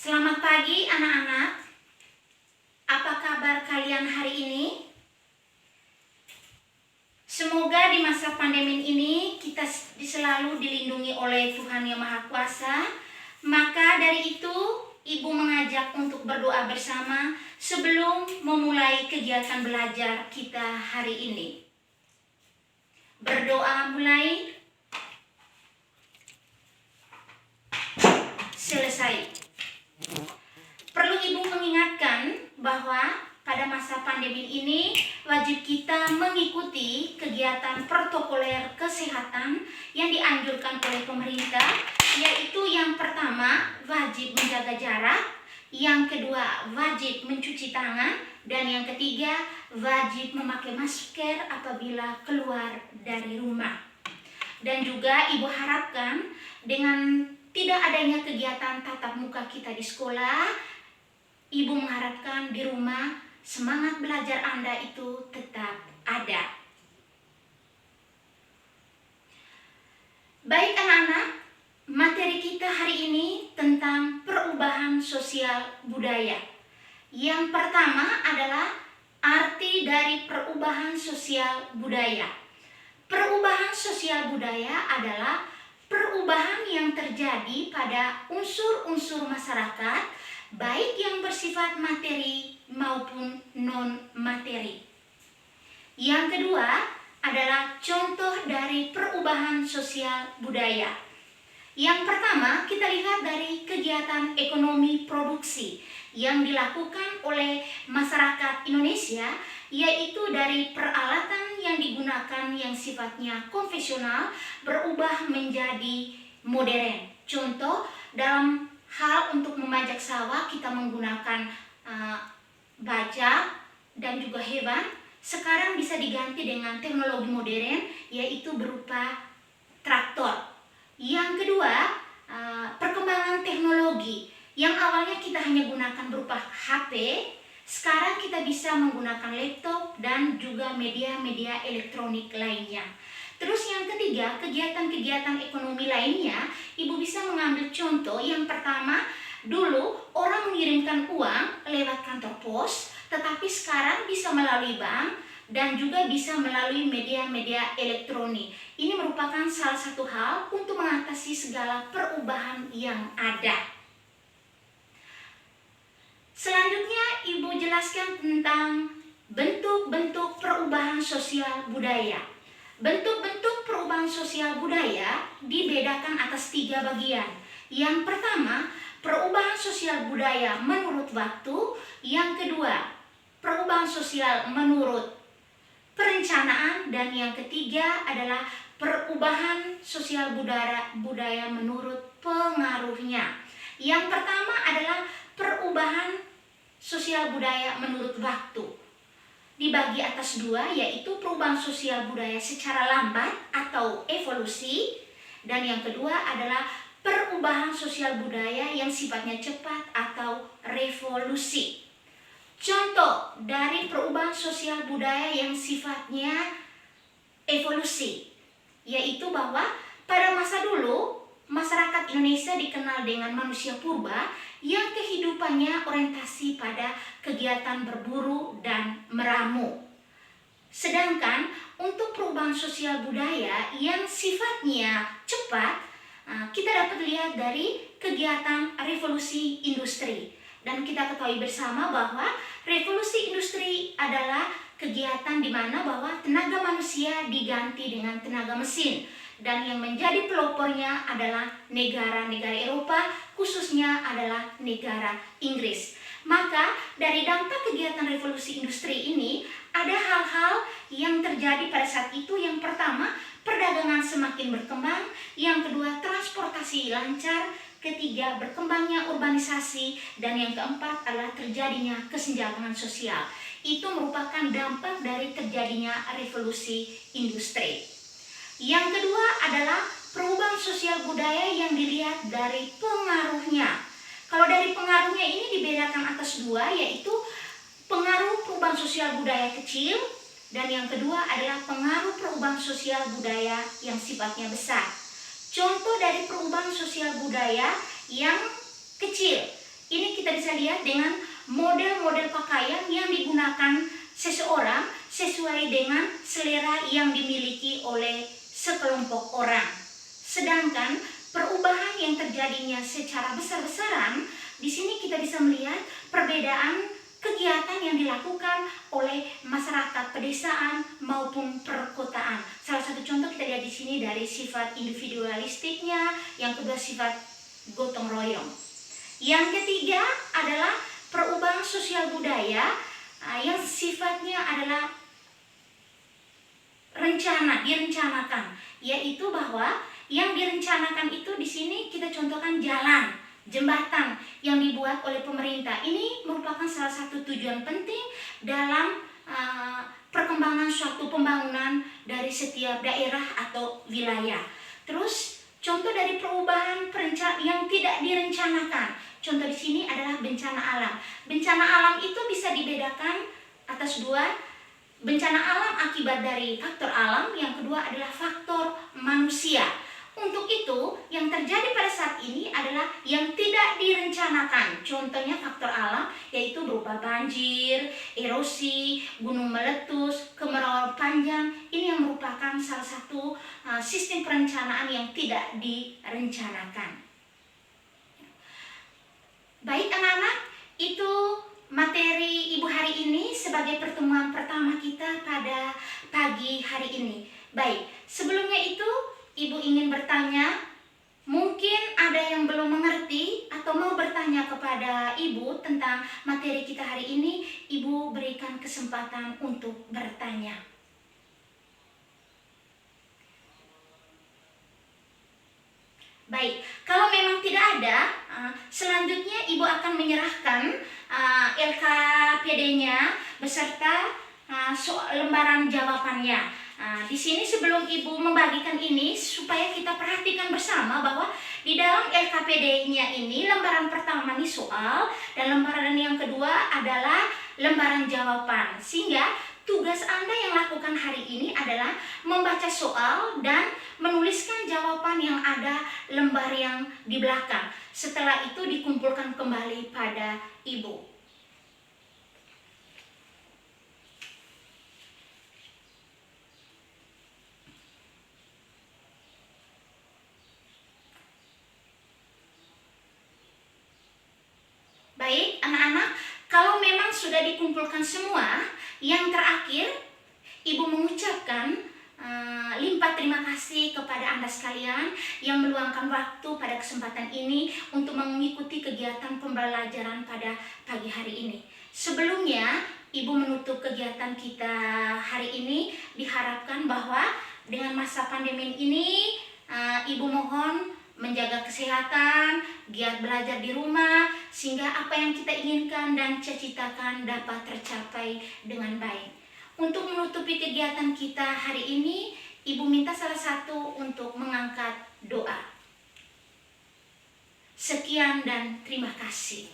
Selamat pagi anak-anak. Apa kabar kalian hari ini? Semoga di masa pandemi ini kita selalu dilindungi oleh Tuhan Yang Maha Kuasa. Maka dari itu, Ibu mengajak untuk berdoa bersama sebelum memulai kegiatan belajar kita hari ini. Berdoa mulai. Selesai. Perlu Ibu mengingatkan bahwa pada masa pandemi ini wajib kita mengikuti kegiatan protokoler kesehatan yang dianjurkan oleh pemerintah, yaitu yang pertama wajib menjaga jarak, yang kedua wajib mencuci tangan, dan yang ketiga wajib memakai masker apabila keluar dari rumah. Dan juga Ibu harapkan dengan tidak adanya kegiatan tatap muka kita di sekolah, Ibu mengharapkan di rumah semangat belajar Anda itu tetap ada. Baik anak-anak, materi kita hari ini tentang perubahan sosial budaya. Yang pertama adalah arti dari perubahan sosial budaya. Perubahan sosial budaya adalah perubahan yang terjadi pada unsur-unsur masyarakat, baik yang bersifat materi maupun non-materi. Yang kedua adalah contoh dari perubahan sosial budaya. Yang pertama, kita lihat dari kegiatan ekonomi produksi yang dilakukan oleh masyarakat Indonesia, yaitu dari peralatan yang digunakan yang sifatnya konvensional berubah menjadi modern. Contoh, dalam hal untuk membajak sawah kita menggunakan bajak dan juga hewan. Sekarang bisa diganti dengan teknologi modern, yaitu berupa traktor. Yang kedua, perkembangan teknologi yang awalnya kita hanya gunakan berupa HP, sekarang kita bisa menggunakan laptop dan juga media-media elektronik lainnya. Terus yang ketiga, kegiatan-kegiatan ekonomi lainnya, Ibu bisa mengambil contoh. Yang pertama, dulu orang mengirimkan uang lewat kantor pos, tetapi sekarang bisa melalui bank dan juga bisa melalui media-media elektronik. Ini merupakan salah satu hal untuk mengatasi segala perubahan yang ada. Selanjutnya, Ibu jelaskan tentang bentuk-bentuk perubahan sosial budaya. Bentuk-bentuk perubahan sosial budaya dibedakan atas 3 bagian. Yang pertama, perubahan sosial budaya menurut waktu. Yang kedua, perubahan sosial menurut perencanaan. Dan yang ketiga adalah perubahan sosial budaya menurut pengaruhnya. Yang pertama adalah perubahan sosial budaya menurut waktu. Dibagi atas 2, yaitu perubahan sosial budaya secara lambat atau evolusi, dan yang kedua adalah perubahan sosial budaya yang sifatnya cepat atau revolusi. Contoh dari perubahan sosial budaya yang sifatnya evolusi, yaitu bahwa pada masa dulu masyarakat Indonesia dikenal dengan manusia purba yang kehidupannya orientasi pada kegiatan berburu dan meramu. Sedangkan untuk perubahan sosial budaya yang sifatnya cepat, kita dapat lihat dari kegiatan revolusi industri. Dan kita ketahui bersama bahwa revolusi industri adalah kegiatan di mana bahwa tenaga manusia diganti dengan tenaga mesin. Dan yang menjadi pelopornya adalah negara-negara Eropa, khususnya adalah negara Inggris. Maka dari dampak kegiatan revolusi industri ini ada hal-hal yang terjadi pada saat itu. Yang pertama, perdagangan semakin berkembang. Yang kedua, transportasi lancar. Ketiga, berkembangnya urbanisasi. Dan yang keempat adalah terjadinya kesenjangan sosial. Itu merupakan dampak dari terjadinya revolusi industri. Yang kedua adalah perubahan sosial budaya yang dilihat dari pengaruhnya. Kalau dari pengaruhnya ini dibedakan atas 2, yaitu pengaruh perubahan sosial budaya kecil, dan yang kedua adalah pengaruh perubahan sosial budaya yang sifatnya besar. Contoh dari perubahan sosial budaya yang kecil, ini kita bisa lihat dengan model-model pakaian yang digunakan seseorang sesuai dengan selera yang dimiliki oleh sekelompok orang. Sedangkan perubahan yang terjadinya secara besar-besaran, di sini kita bisa melihat perbedaan kegiatan yang dilakukan oleh masyarakat pedesaan maupun perkotaan. Salah satu contoh kita lihat di sini dari sifat individualistiknya, yang kedua sifat gotong royong. Yang ketiga adalah perubahan sosial budaya yang sifatnya adalah direncanakan, yaitu bahwa yang direncanakan itu di sini kita contohkan jalan, jembatan yang dibuat oleh pemerintah. Ini merupakan salah satu tujuan penting dalam perkembangan suatu pembangunan dari setiap daerah atau wilayah. Terus contoh dari perubahan yang tidak direncanakan, contoh di sini adalah bencana alam. Bencana alam itu bisa dibedakan atas dua, bencana alam akibat dari faktor alam, yang kedua adalah faktor manusia. Untuk itu, yang terjadi pada saat ini adalah yang tidak direncanakan. Contohnya faktor alam, yaitu berupa banjir, erosi, gunung meletus, kemarau panjang. Ini yang merupakan salah satu sistem perencanaan yang tidak direncanakan. Baik anak-anak, itu materi Ibu hari ini sebagai pertemuan pertama kita pada pagi hari ini. Baik, sebelumnya itu Ibu ingin bertanya, mungkin ada yang belum mengerti atau mau bertanya kepada Ibu tentang materi kita hari ini. Ibu berikan kesempatan untuk bertanya. Baik, kalau memang tidak ada, selanjutnya Ibu akan menyerahkan LKPD-nya beserta lembaran jawabannya. Di sini sebelum Ibu membagikan ini, supaya kita perhatikan bersama bahwa di dalam LKPD-nya ini lembaran pertama ini soal, dan lembaran yang kedua adalah lembaran jawaban. Sehingga tugas Anda yang lakukan hari ini adalah membaca soal dan menuliskan jawaban yang ada lembar yang di belakang. Setelah itu dikumpulkan kembali pada Ibu. Baik, anak-anak, kalau memang sudah dikumpulkan semua, yang terakhir Ibu mengucapkan limpah terima kasih kepada Anda sekalian yang meluangkan waktu pada kesempatan ini untuk mengikuti kegiatan pembelajaran pada pagi hari ini. Sebelumnya, Ibu menutup kegiatan kita hari ini, diharapkan bahwa dengan masa pandemi ini, Ibu mohon menjaga kesehatan, giat belajar di rumah, sehingga apa yang kita inginkan dan cita-citakan dapat tercapai dengan baik. Untuk menutupi kegiatan kita hari ini, Ibu minta salah satu untuk mengangkat doa. Sekian dan terima kasih.